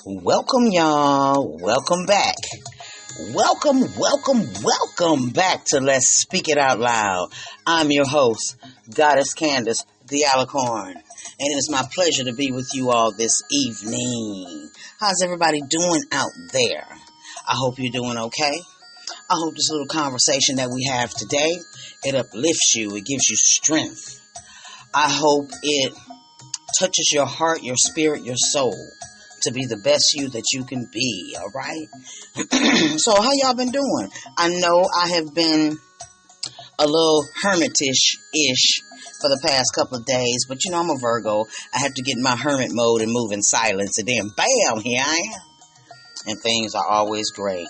Welcome, y'all. Welcome back. Welcome back to Let's Speak It Out Loud. I'm your host, Goddess Candace, the Alicorn, and it is my pleasure to be with you all this evening. How's everybody doing out there? I hope you're doing okay. I hope this little conversation that we have today, it uplifts you, it gives you strength. I hope it touches your heart, your spirit, your soul, to be the best you that you can be, all right? So how y'all been doing? I know I have been a little hermitish-ish for the past couple of days, but I'm a Virgo. I have to get in my hermit mode and move in silence, and then bam, here I am. And things are always great.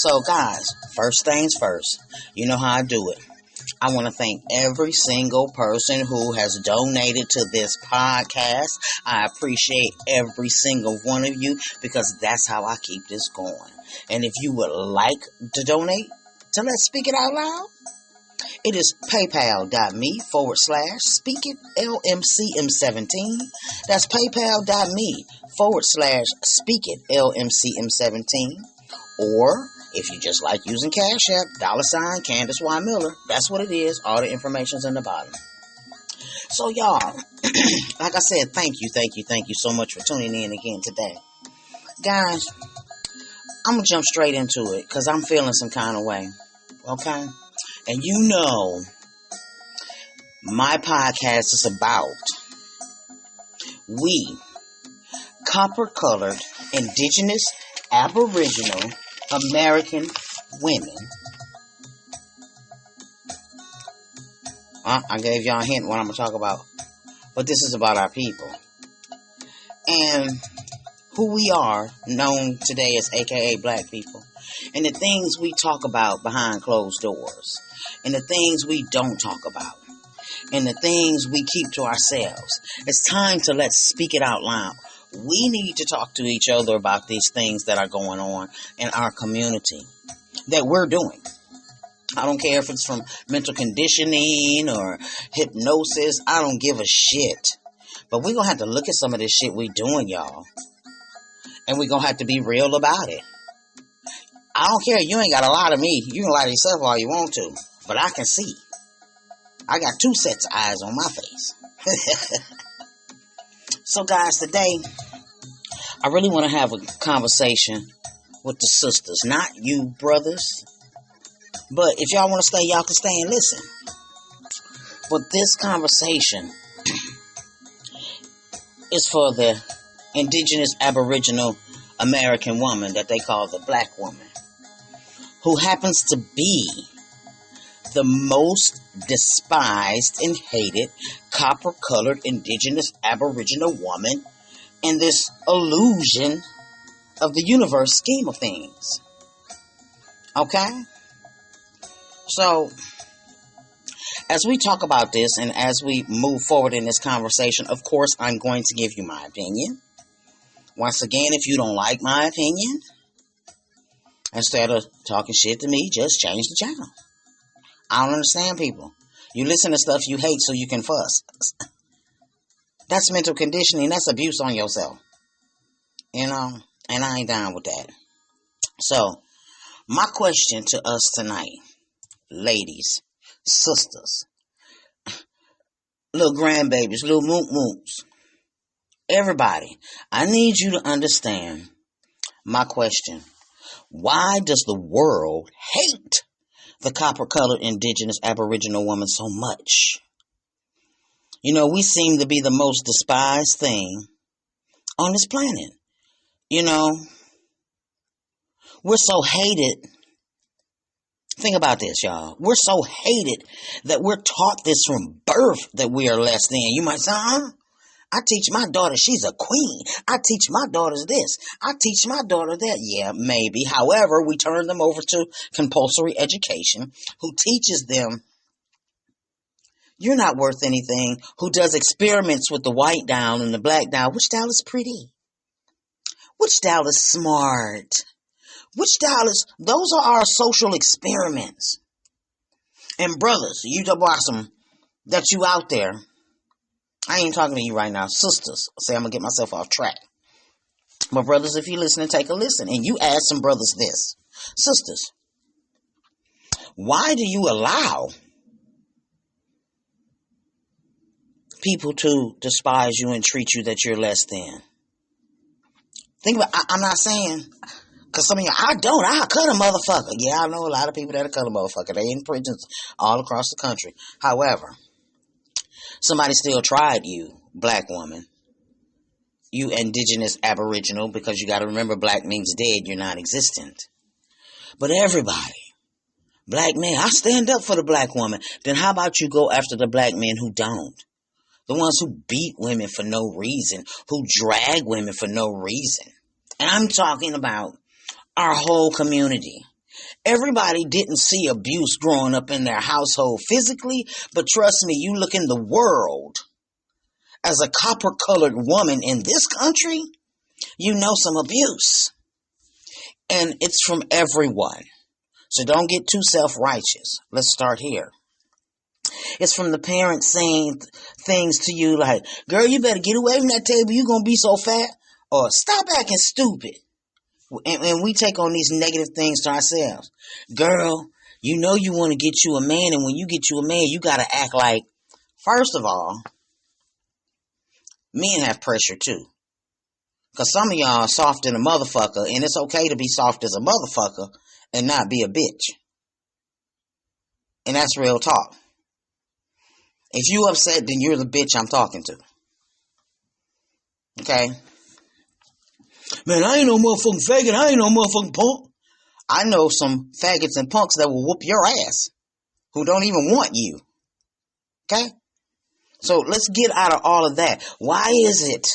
So guys, first things first, you know how I do it. I want to thank every single person who has donated to this podcast. I appreciate every single one of you because that's how I keep this going. And if you would like to donate to Let's Speak It Out Loud, it is paypal.me/SpeakItLMCM17. That's paypal.me/SpeakItLMCM17. Or if you just like using Cash App, $ Candace Y. Miller. That's what it is. All the information's in the bottom. So y'all, like I said, thank you so much for tuning in again today. Guys, I'm going to jump straight into it because I'm feeling some kind of way. Okay? And my podcast is about we, copper-colored, Indigenous, Aboriginal, American women. I gave y'all a hint what I'm going to talk about. But this is about our people. And who we are, known today as AKA Black people. And the things we talk about behind closed doors. And the things we don't talk about. And the things we keep to ourselves. It's time to let's speak it out loud. We need to talk to each other about these things that are going on in our community that we're doing. I don't care if it's from mental conditioning or hypnosis. I don't give a shit. But we're going to have to look at some of this shit we doing, y'all. And we're going to have to be real about it. I don't care. You ain't got a lot of me. You can lie to yourself all you want to. But I can see. I got 2 sets of eyes on my face. So guys, today, I really want to have a conversation with the sisters. Not you brothers. But if y'all want to stay, y'all can stay and listen. But this conversation is for the Indigenous Aboriginal American woman that they call the Black woman. Who happens to be the most despised and hated copper-colored Indigenous Aboriginal woman in this illusion of the universe scheme of things. Okay? So, as we talk about this and as we move forward in this conversation, of course, I'm going to give you my opinion. Once again, if you don't like my opinion, instead of talking shit to me, just change the channel. I don't understand people. You listen to stuff you hate so you can fuss. That's mental conditioning. That's abuse on yourself. And I ain't down with that. So, my question to us tonight, ladies, sisters, little grandbabies, little moot-moots, everybody, I need you to understand my question. Why does the world hate the copper-colored Indigenous Aboriginal woman so much? We seem to be the most despised thing on this planet. We're so hated. Think about this, y'all. We're so hated that we're taught this from birth that we are less than. You might say, I teach my daughter she's a queen. I teach my daughters this. I teach my daughter that. Yeah, maybe. However, we turn them over to compulsory education, who teaches them you're not worth anything, who does experiments with the white down and the black down. Which down is pretty? Which down is smart? Which down is... Those are our social experiments. And brothers, you blossom that you out there. I ain't talking to you right now. Sisters, say I'm going to get myself off track. But brothers, if you listen, take a listen. And you ask some brothers this. Sisters, why do you allow people to despise you and treat you that you're less than? Think about, I'm not saying, because some of you, I cut a motherfucker. Yeah, I know a lot of people that cut a motherfucker. They in prisons all across the country. However, somebody still tried you, black woman. You indigenous Aboriginal, because you got to remember black means dead, you're non-existent. But everybody, black man, I stand up for the black woman. Then how about you go after the black men who don't? The ones who beat women for no reason, who drag women for no reason. And I'm talking about our whole community. Everybody didn't see abuse growing up in their household physically, but trust me, you look in the world as a copper-colored woman in this country, you know some abuse. And it's from everyone. So don't get too self-righteous. Let's start here. It's from the parents saying things to you like, girl, you better get away from that table. You're going to be so fat. Or stop acting stupid. And we take on these negative things to ourselves. Girl, you know you want to get you a man. And when you get you a man, you got to act like, first of all, men have pressure too. Because some of y'all are soft in a motherfucker. And it's okay to be soft as a motherfucker and not be a bitch. And that's real talk. If you upset, then you're the bitch I'm talking to. Okay? Man, I ain't no motherfucking faggot. I ain't no motherfucking punk. I know some faggots and punks that will whoop your ass. Who don't even want you. Okay? So let's get out of all of that. Why is it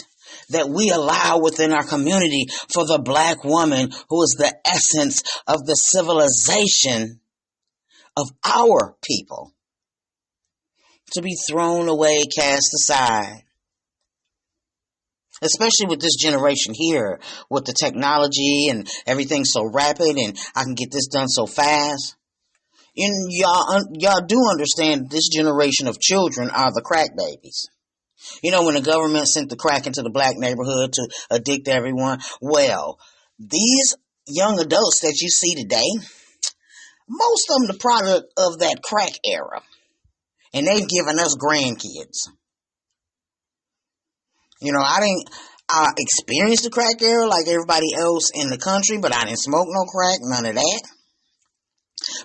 that we allow within our community for the black woman, who is the essence of the civilization of our people, to be thrown away, cast aside? Especially with this generation here, with the technology and everything so rapid, and I can get this done so fast. And y'all do understand this generation of children are the crack babies. You know, when the government sent the crack into the black neighborhood to addict everyone, well, these young adults that you see today, most of them the product of that crack era. And they've given us grandkids. You know, I experienced the crack era like everybody else in the country, but I didn't smoke no crack, none of that.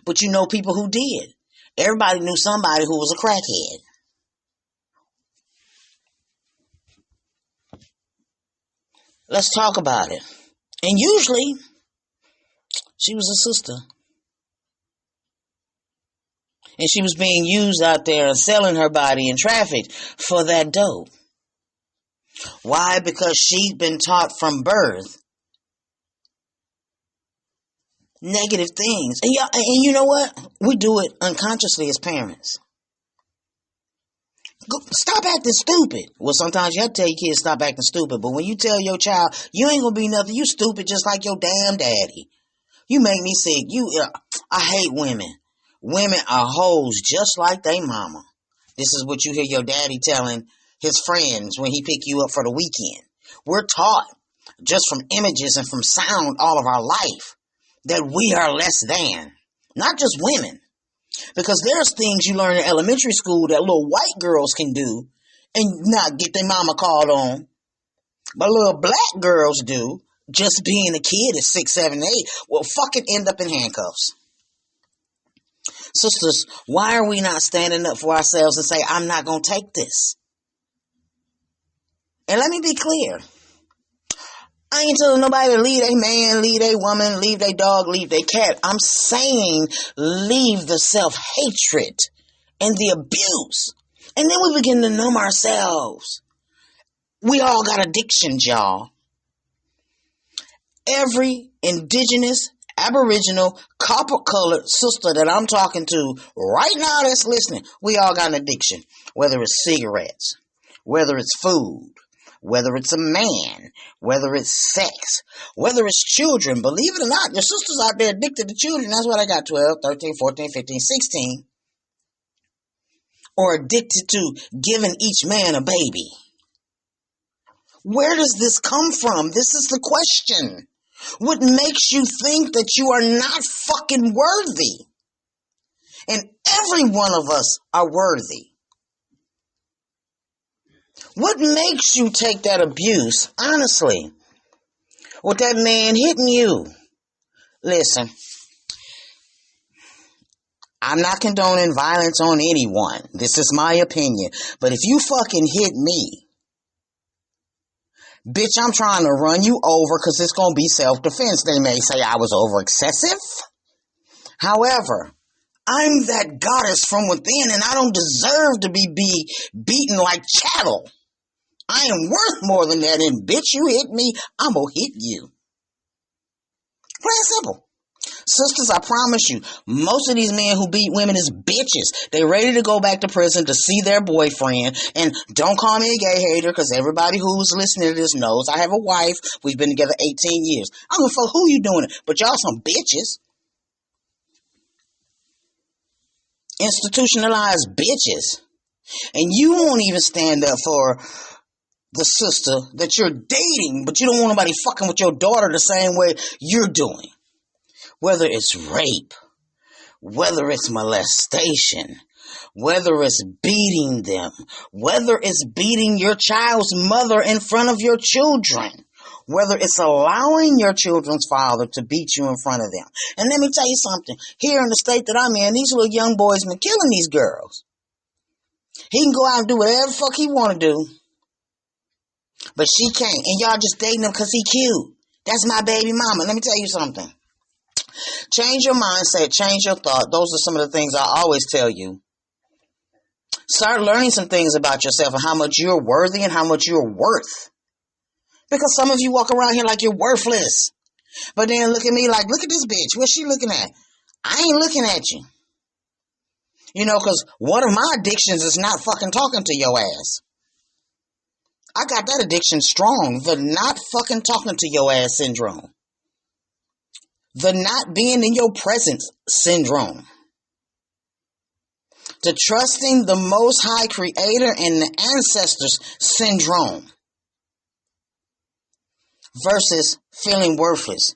But you know people who did. Everybody knew somebody who was a crackhead. Let's talk about it. And usually, she was a sister. And she was being used out there and selling her body in traffic for that dope. Why? Because she'd been taught from birth negative things. And you know what? We do it unconsciously as parents. Stop acting stupid. Well, sometimes you have to tell your kids stop acting stupid. But when you tell your child, you ain't going to be nothing, you stupid just like your damn daddy. You make me sick. I hate women. Women are hoes just like they mama. This is what you hear your daddy telling his friends when he pick you up for the weekend. We're taught just from images and from sound all of our life that we are less than. Not just women. Because there's things you learn in elementary school that little white girls can do and not get their mama called on. But little black girls do. Just being a kid at 6, 7, 8 will fucking end up in handcuffs. Sisters, why are we not standing up for ourselves and say, I'm not going to take this? And let me be clear. I ain't telling nobody to leave a man, leave a woman, leave a dog, leave a cat. I'm saying leave the self-hatred and the abuse. And then we begin to numb ourselves. We all got addictions, y'all. Every indigenous, Aboriginal, copper-colored sister that I'm talking to right now that's listening, we all got an addiction. Whether it's cigarettes, whether it's food, whether it's a man, whether it's sex, whether it's children. Believe it or not, your sisters out there addicted to children. That's why they got 12, 13, 14, 15, 16. Or addicted to giving each man a baby. Where does this come from? This is the question. What makes you think that you are not fucking worthy? And every one of us are worthy. What makes you take that abuse, honestly, with that man hitting you? Listen, I'm not condoning violence on anyone. This is my opinion. But if you fucking hit me, bitch, I'm trying to run you over because it's going to be self-defense. They may say I was over excessive. However, I'm that goddess from within and I don't deserve to be beaten like chattel. I am worth more than that, and bitch, you hit me, I'm gonna hit you. Plain and simple. Sisters, I promise you, most of these men who beat women is bitches. They ready to go back to prison to see their boyfriend. And don't call me a gay hater, because everybody who's listening to this knows I have a wife. We've been together 18 years. I don't give a fuck who you doing it, but y'all some bitches. Institutionalized bitches. And you won't even stand up for the sister that you're dating, but you don't want nobody fucking with your daughter the same way you're doing. Whether it's rape, whether it's molestation, whether it's beating them, whether it's beating your child's mother in front of your children, whether it's allowing your children's father to beat you in front of them. And let me tell you something. Here in the state that I'm in, these little young boys been killing these girls. He can go out and do whatever the fuck he want to do. But she can't. And y'all just dating him because he cute. That's my baby mama. Let me tell you something. Change your mindset. Change your thought. Those are some of the things I always tell you. Start learning some things about yourself and how much you're worthy and how much you're worth. Because some of you walk around here like you're worthless. But then look at me like, look at this bitch. What's she looking at? I ain't looking at you. You know, because one of my addictions is not fucking talking to your ass. I got that addiction strong. The not fucking talking to your ass syndrome. The not being in your presence syndrome. The trusting the Most High Creator and the ancestors syndrome. Versus feeling worthless.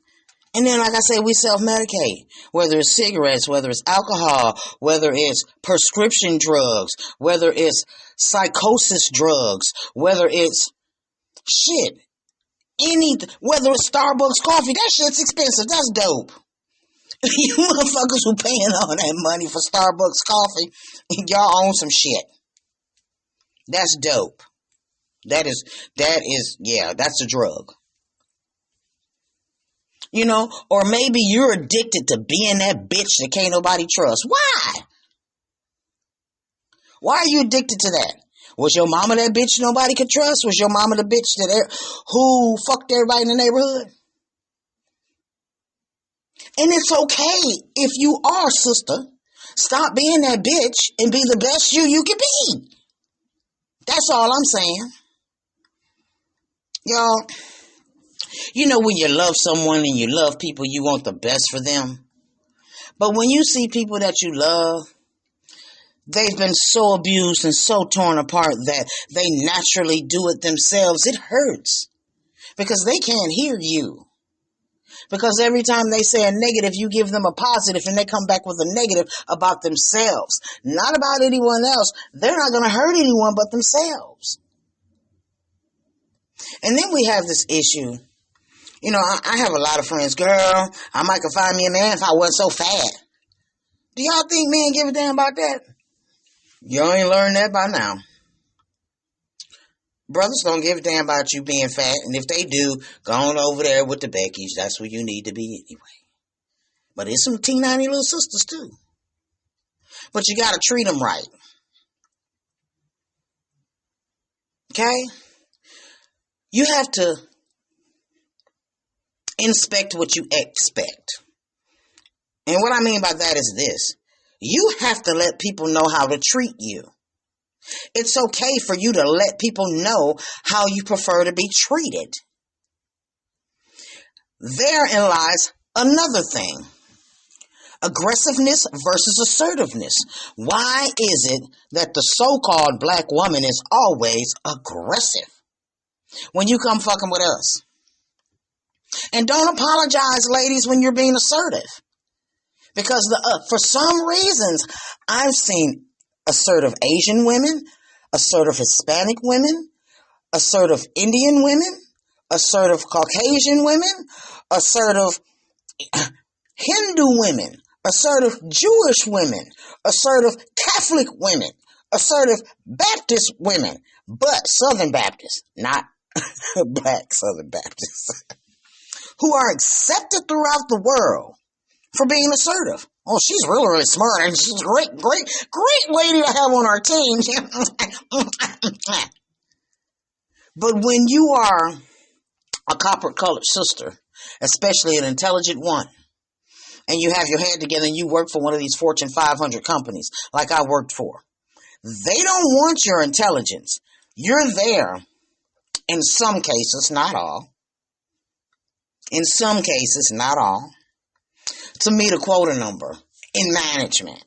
And then, like I said, we self-medicate. Whether it's cigarettes, whether it's alcohol, whether it's prescription drugs, whether it's psychosis drugs, whether it's shit. Whether it's Starbucks coffee, that shit's expensive. That's dope. You motherfuckers who paying all that money for Starbucks coffee, y'all own some shit. That's dope. That's a drug. You know, or maybe you're addicted to being that bitch that can't nobody trust. Why? Why are you addicted to that? Was your mama that bitch nobody could trust? Was your mama the bitch who fucked everybody in the neighborhood? And it's okay if you are, sister. Stop being that bitch and be the best you can be. That's all I'm saying. Y'all, you know when you love someone and you love people, you want the best for them. But when you see people that you love, they've been so abused and so torn apart that they naturally do it themselves, it hurts. Because they can't hear you. Because every time they say a negative, you give them a positive and they come back with a negative about themselves. Not about anyone else. They're not going to hurt anyone but themselves. And then we have this issue. You know, I have a lot of friends. Girl, I might could find me a man if I wasn't so fat. Do y'all think men give a damn about that? You ain't learned that by now. Brothers don't give a damn about you being fat. And if they do, go on over there with the Beckys. That's where you need to be anyway. But there's some teeny little sisters too. But you got to treat them right. Okay? You have to inspect what you expect. And what I mean by that is this. You have to let people know how to treat you. It's okay for you to let people know how you prefer to be treated. Therein lies another thing. Aggressiveness versus assertiveness. Why is it that the so-called black woman is always aggressive? when you come fucking with us. And don't apologize, ladies, when you're being assertive. Because for some reasons, I've seen assertive Asian women, assertive Hispanic women, assertive Indian women, assertive Caucasian women, assertive Hindu women, assertive Jewish women, assertive Catholic women, assertive Baptist women, but Southern Baptists, not black Southern Baptists, who are accepted throughout the world for being assertive. Oh, she's really, really smart, and she's a great lady to have on our team. But when you are a copper-colored sister, especially an intelligent one, and you have your head together and you work for one of these Fortune 500 companies like I worked for, they don't want your intelligence. You're there, in some cases, not all, in some cases, not all, to meet a quota number in management.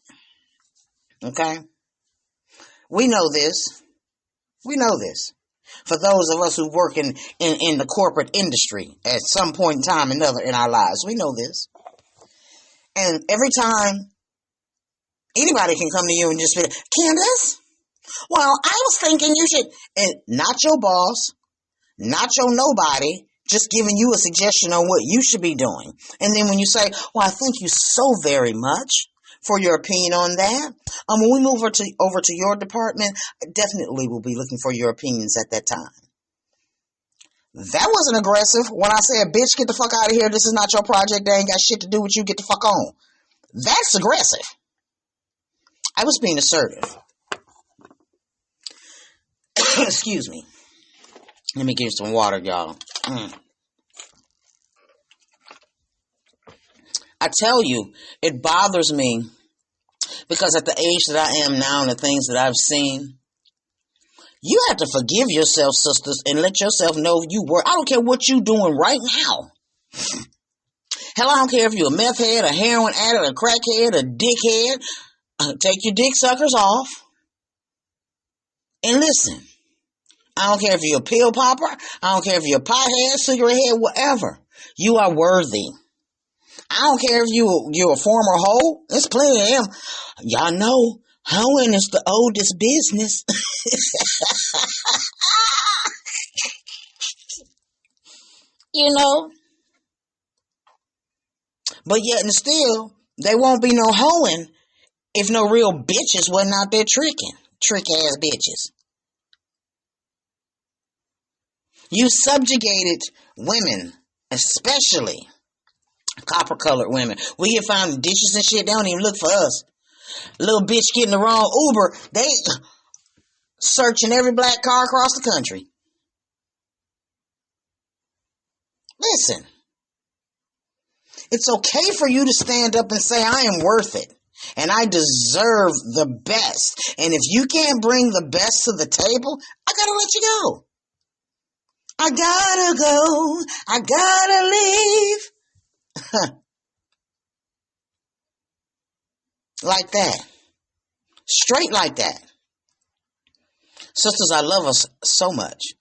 Okay? We know this. We know this. For those of us who work in the corporate industry at some point in time or another in our lives, we know this. And every time anybody can come to you and just be like, Candace, well, I was thinking you should, and not your boss, not your nobody, just giving you a suggestion on what you should be doing. And then when you say, well, I thank you so very much for your opinion on that. When we move over to your department, definitely we'll be looking for your opinions at that time. That wasn't aggressive. When I said, bitch, get the fuck out of here. This is not your project. They ain't got shit to do with you. Get the fuck on. That's aggressive. I was being assertive. Excuse me. Let me get some water, y'all. I tell you, it bothers me because at the age that I am now and the things that I've seen, you have to forgive yourself, sisters, and let yourself know you were. I don't care what you're doing right now. Hell, I don't care if you're a meth head, a heroin addict, a crackhead, a dickhead. Take your dick suckers off and listen. I don't care if you're a pill popper. I don't care if you're a pothead, cigarette head, whatever. You are worthy. I don't care if you're a former hoe. There's plenty of them. Y'all know hoeing is the oldest business. You know. But yet and still, there won't be no hoeing if no real bitches wasn't out there tricking. Trick-ass bitches. You subjugated women, especially copper-colored women. We get found in ditches and shit. They don't even look for us. Little bitch getting the wrong Uber. They searching every black car across the country. Listen. It's okay for you to stand up and say, I am worth it. And I deserve the best. And if you can't bring the best to the table, I gotta let you go. I gotta go. I gotta leave. Like that. Straight like that. Sisters, I love us so much.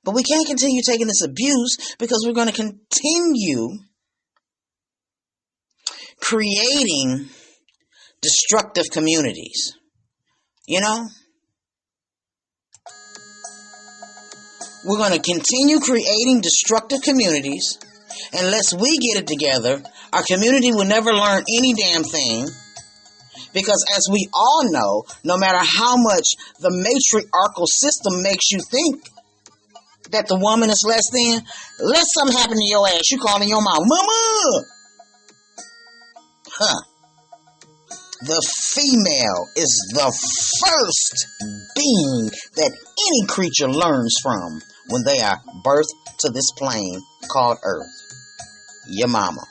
But we can't continue taking this abuse because we're going to continue creating destructive communities. You know? We're going to continue creating destructive communities. Unless we get it together, our community will never learn any damn thing. Because as we all know, no matter how much the matriarchal system makes you think that the woman is less than, let something happen to your ass. You calling your mom, Mama! The female is the first being that any creature learns from when they are birthed to this plane called Earth. Your mama.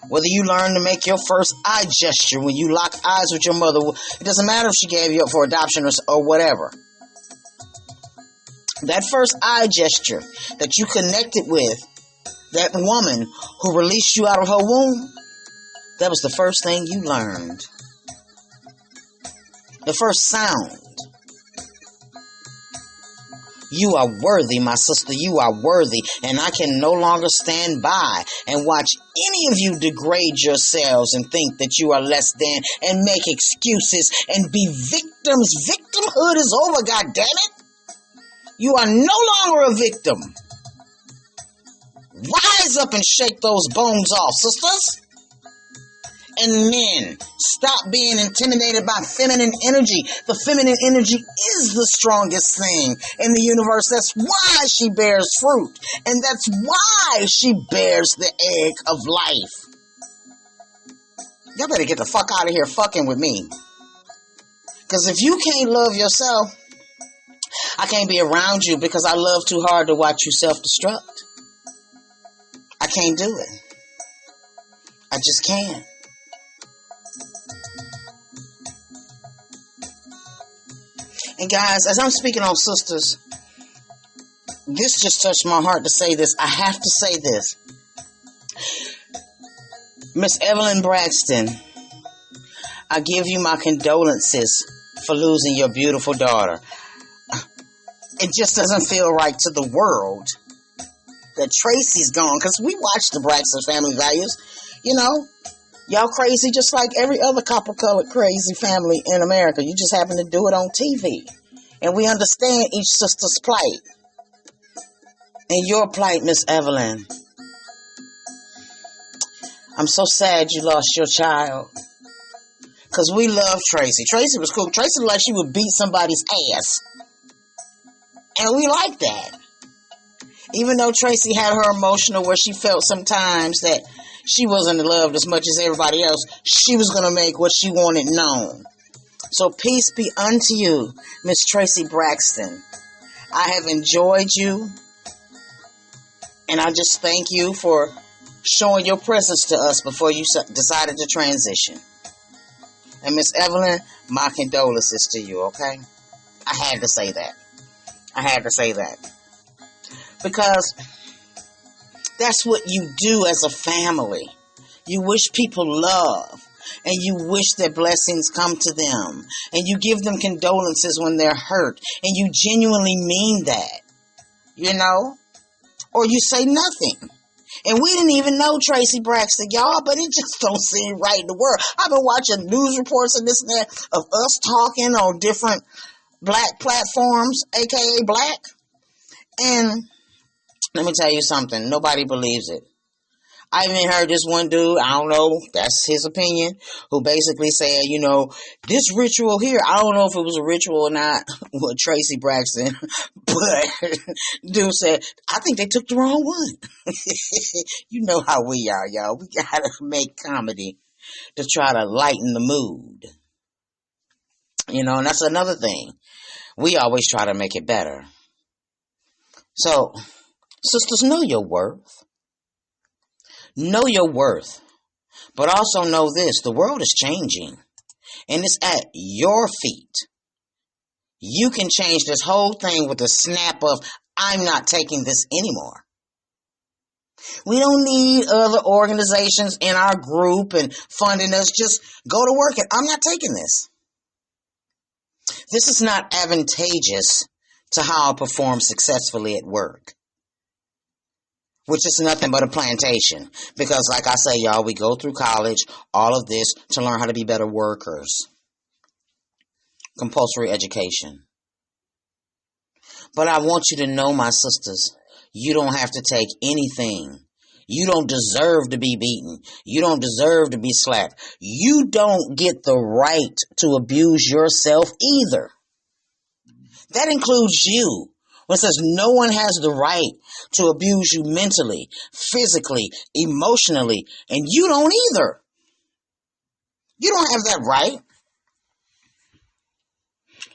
Whether you learn to make your first eye gesture when you lock eyes with your mother, it doesn't matter if she gave you up for adoption or whatever. That first eye gesture that you connected with that woman who released you out of her womb, that was the first thing you learned. The first sound You are worthy, my sister. You are worthy. And I can no longer stand by and watch any of you degrade yourselves and think that you are less than and make excuses and be victims. Victimhood is over, goddammit. You are no longer a victim. Rise up and shake those bones off, sisters. And men, stop being intimidated by feminine energy. The feminine energy is the strongest thing in the universe. That's why she bears fruit. And that's why she bears the egg of life. Y'all better get the fuck out of here fucking with me. Because if you can't love yourself, I can't be around you because I love too hard to watch you self-destruct. I can't do it. I just can't. And guys, as I'm speaking on sisters, this just touched my heart to say this. I have to say this. Miss Evelyn Braxton, I give you my condolences for losing your beautiful daughter. It just doesn't feel right to the world that Tracy's gone, because we watch the Braxton Family Values. You know, y'all crazy just like every other copper-colored crazy family in America. You just happen to do it on TV. And we understand each sister's plight. And your plight, Miss Evelyn. I'm so sad you lost your child. Because we love Tracy. Tracy was cool. Tracy looked like she would beat somebody's ass. And we like that. Even though Tracy had her emotional where she felt sometimes that she wasn't loved as much as everybody else, she was going to make what she wanted known. So peace be unto you, Miss Tracy Braxton. I have enjoyed you. And I just thank you for showing your presence to us before you decided to transition. And Miss Evelyn, my condolences to you, okay? I had to say that. I had to say that. Because that's what you do as a family. You wish people love. And you wish that blessings come to them. And you give them condolences when they're hurt. And you genuinely mean that. You know? Or you say nothing. And we didn't even know Tracy Braxton, y'all, but it just don't seem right in the world. I've been watching news reports and this and that of us talking on different black platforms, aka black. And let me tell you something. Nobody believes it. I even heard this one dude, I don't know, that's his opinion, who basically said, you know, this ritual here, I don't know if it was a ritual or not with Tracy Braxton, but dude said, I think they took the wrong one. You know how we are, y'all. We gotta make comedy to try to lighten the mood. You know, and that's another thing. We always try to make it better. So, sisters, know your worth. Know your worth. But also know this, the world is changing. And it's at your feet. You can change this whole thing with a snap of, I'm not taking this anymore. We don't need other organizations in our group and funding us. Just go to work and I'm not taking this. This is not advantageous to how I perform successfully at work. Which is nothing but a plantation. Because like I say, y'all, we go through college, all of this, to learn how to be better workers. Compulsory education. But I want you to know, my sisters, you don't have to take anything. You don't deserve to be beaten. You don't deserve to be slapped. You don't get the right to abuse yourself either. That includes you. When it says no one has the right to abuse you mentally, physically, emotionally, and you don't either. You don't have that right.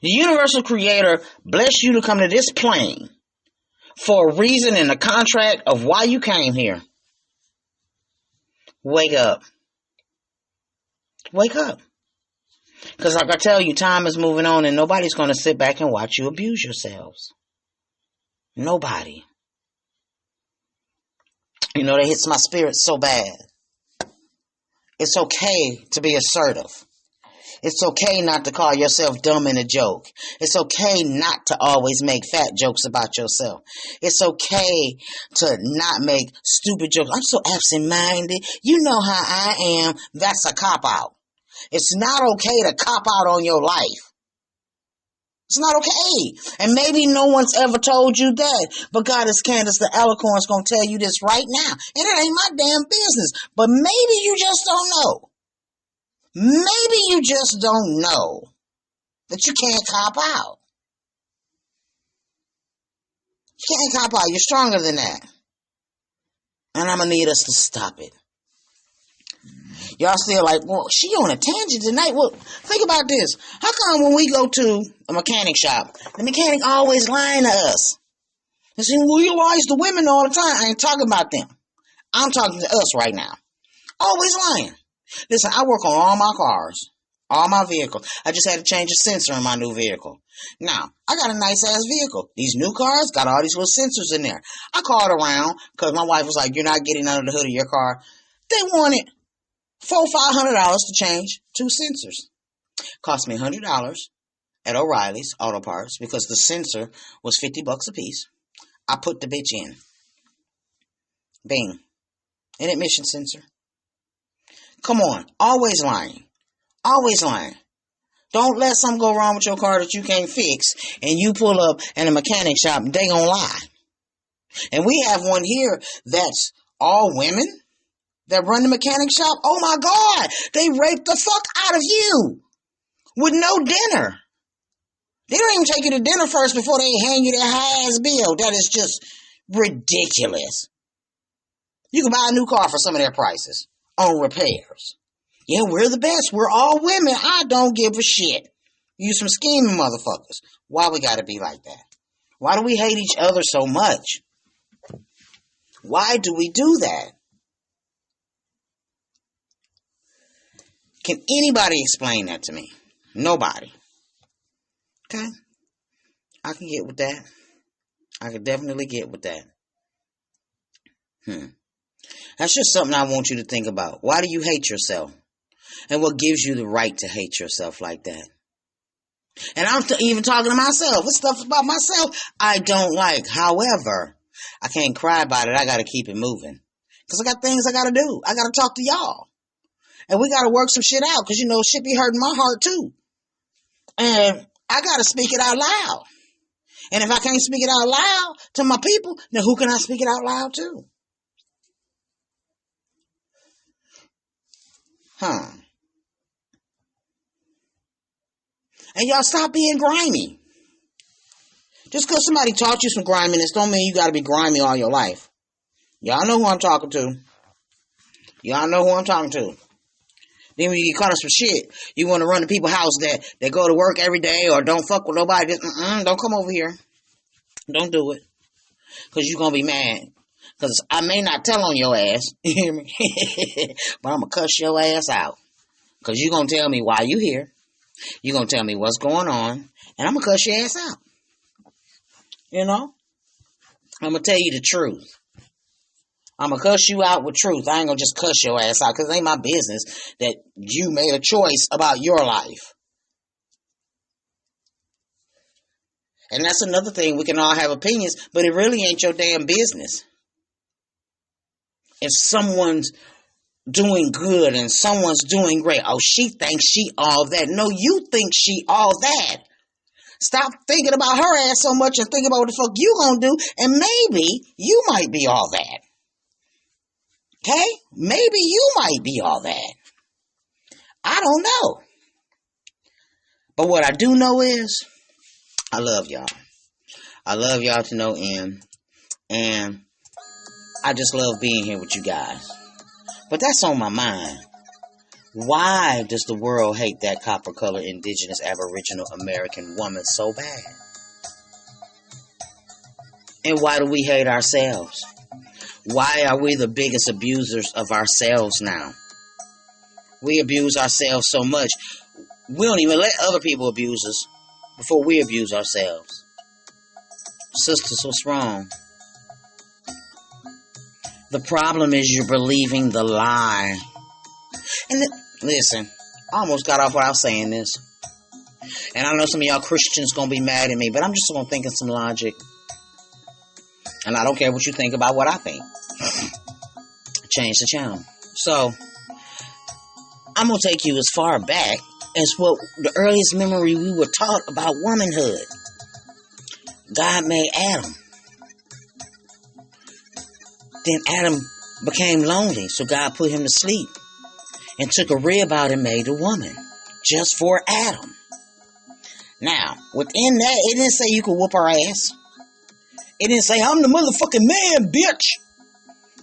The universal creator blessed you to come to this plane for a reason and a contract of why you came here. Wake up. Wake up. Because like I tell you, time is moving on and nobody's going to sit back and watch you abuse yourselves. Nobody. You know, that hits my spirit so bad. It's okay to be assertive. It's okay not to call yourself dumb in a joke. It's okay not to always make fat jokes about yourself. It's okay to not make stupid jokes. I'm so absent-minded. You know how I am. That's a cop-out. It's not okay to cop out on your life. It's not okay. And maybe no one's ever told you that. But Goddess Candace, the Alicorn's going to tell you this right now. And it ain't my damn business. But maybe you just don't know. Maybe you just don't know that you can't cop out. You can't cop out. You're stronger than that. And I'm going to need us to stop it. Y'all still like, well, she on a tangent tonight. Well, think about this. How come when we go to a mechanic shop, the mechanic always lying to us? And saying, well, you lies to women all the time. I ain't talking about them. I'm talking to us right now. Always lying. Listen, I work on all my cars, all my vehicles. I just had to change a sensor in my new vehicle. Now, I got a nice-ass vehicle. These new cars got all these little sensors in there. I called around because my wife was like, you're not getting under the hood of your car. They wanted $400-500 to change 2 sensors. Cost me $100 at O'Reilly's Auto Parts because the sensor was $50 a piece. I put the bitch in. Bing. An admission sensor. Come on. Always lying. Always lying. Don't let something go wrong with your car that you can't fix and you pull up in a mechanic shop and they gonna lie. And we have one here that's all women that run the mechanic shop. Oh my God, they rape the fuck out of you with no dinner. They don't even take you to dinner first before they hand you that high-ass bill. That is just ridiculous. You can buy a new car for some of their prices on repairs. Yeah, we're the best. We're all women. I don't give a shit. You some scheming motherfuckers. Why we gotta be like that? Why do we hate each other so much? Why do we do that? Can anybody explain that to me? Nobody. Okay? I can get with that. I can definitely get with that. That's just something I want you to think about. Why do you hate yourself? And what gives you the right to hate yourself like that? And I'm even talking to myself. It's stuff about myself I don't like. However, I can't cry about it. I got to keep it moving. Because I got things I got to do. I got to talk to y'all. And we got to work some shit out. Because, shit be hurting my heart too. And I got to speak it out loud. And if I can't speak it out loud to my people, then who can I speak it out loud to? And y'all stop being grimy. Just because somebody taught you some griminess don't mean you got to be grimy all your life. Y'all know who I'm talking to. Y'all know who I'm talking to. Then when you get caught up some shit, you want to run to people's house that go to work every day or don't fuck with nobody. Just, don't come over here. Don't do it. Because you're going to be mad. Because I may not tell on your ass. You hear me? But I'm going to cuss your ass out. Because you're going to tell me why you here. You're going to tell me what's going on. And I'm going to cuss your ass out. I'm going to tell you the truth. I'm going to cuss you out with truth. I ain't going to just cuss your ass out because it ain't my business that you made a choice about your life. And that's another thing. We can all have opinions, but it really ain't your damn business. If someone's doing good and someone's doing great, oh, she thinks she all that. No, you think she all that. Stop thinking about her ass so much and think about what the fuck you gonna do, and maybe you might be all that. Okay? Maybe you might be all that. I don't know. But what I do know is, I love y'all. I love y'all to no end. And I just love being here with you guys. But that's on my mind. Why does the world hate that copper-colored Indigenous Aboriginal American woman so bad? And why do we hate ourselves? Why are we the biggest abusers of ourselves now? We abuse ourselves so much. We don't even let other people abuse us before we abuse ourselves. Sisters, what's wrong? The problem is you're believing the lie. And listen, I almost got off without saying this. And I know some of y'all Christians going to be mad at me, but I'm just going to think of some logic. And I don't care what you think about what I think. Change the channel. So, I'm going to take you as far back as what the earliest memory we were taught about womanhood. God made Adam. Then Adam became lonely, so God put him to sleep and took a rib out and made a woman just for Adam. Now, within that, it didn't say you could whoop her ass. It didn't say, I'm the motherfucking man, bitch.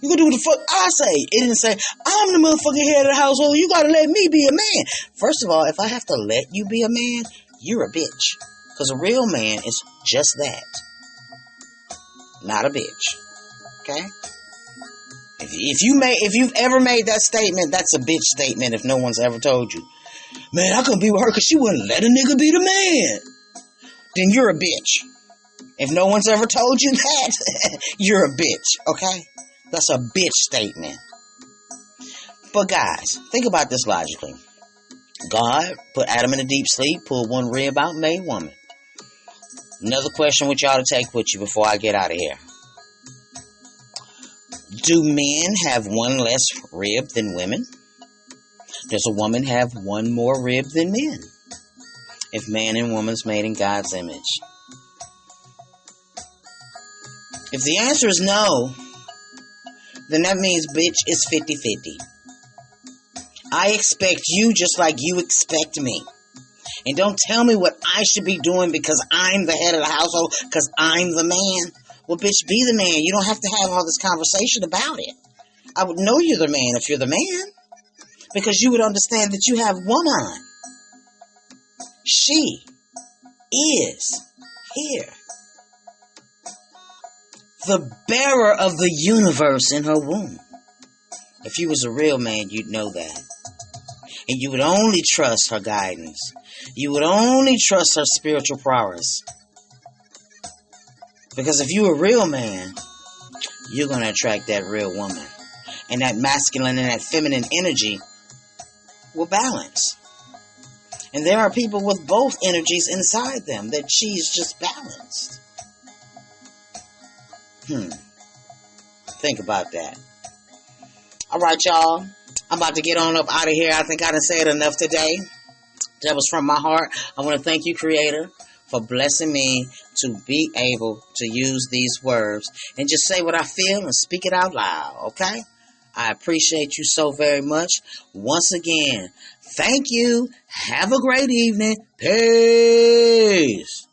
You can do what the fuck I say. It didn't say, I'm the motherfucking head of the household. You gotta let me be a man. First of all, if I have to let you be a man, you're a bitch. Because a real man is just that. Not a bitch. Okay? If you've ever made that statement, that's a bitch statement if no one's ever told you. Man, I couldn't be with her because she wouldn't let a nigga be the man. Then you're a bitch. If no one's ever told you that, you're a bitch, okay? That's a bitch statement. But guys, think about this logically. God put Adam in a deep sleep, pulled one rib out, made woman. Another question with y'all to take with you before I get out of here. Do men have one less rib than women? Does a woman have one more rib than men? If man and woman's made in God's image. If the answer is no, then that means bitch is 50-50. I expect you just like you expect me. And don't tell me what I should be doing because I'm the head of the household, because I'm the man. Well, bitch, be the man. You don't have to have all this conversation about it. I would know you're the man if you're the man. Because you would understand that you have woman. She is here. The bearer of the universe in her womb. If you was a real man, you'd know that. And you would only trust her guidance. You would only trust her spiritual prowess. Because if you're a real man, you're going to attract that real woman. And that masculine and that feminine energy will balance. And there are people with both energies inside them that she's just balanced. Think about that. All right, y'all. I'm about to get on up out of here. I think I done said enough today. That was from my heart. I want to thank you, Creator, for blessing me to be able to use these words and just say what I feel and speak it out loud, okay? I appreciate you so very much. Once again, thank you. Have a great evening. Peace.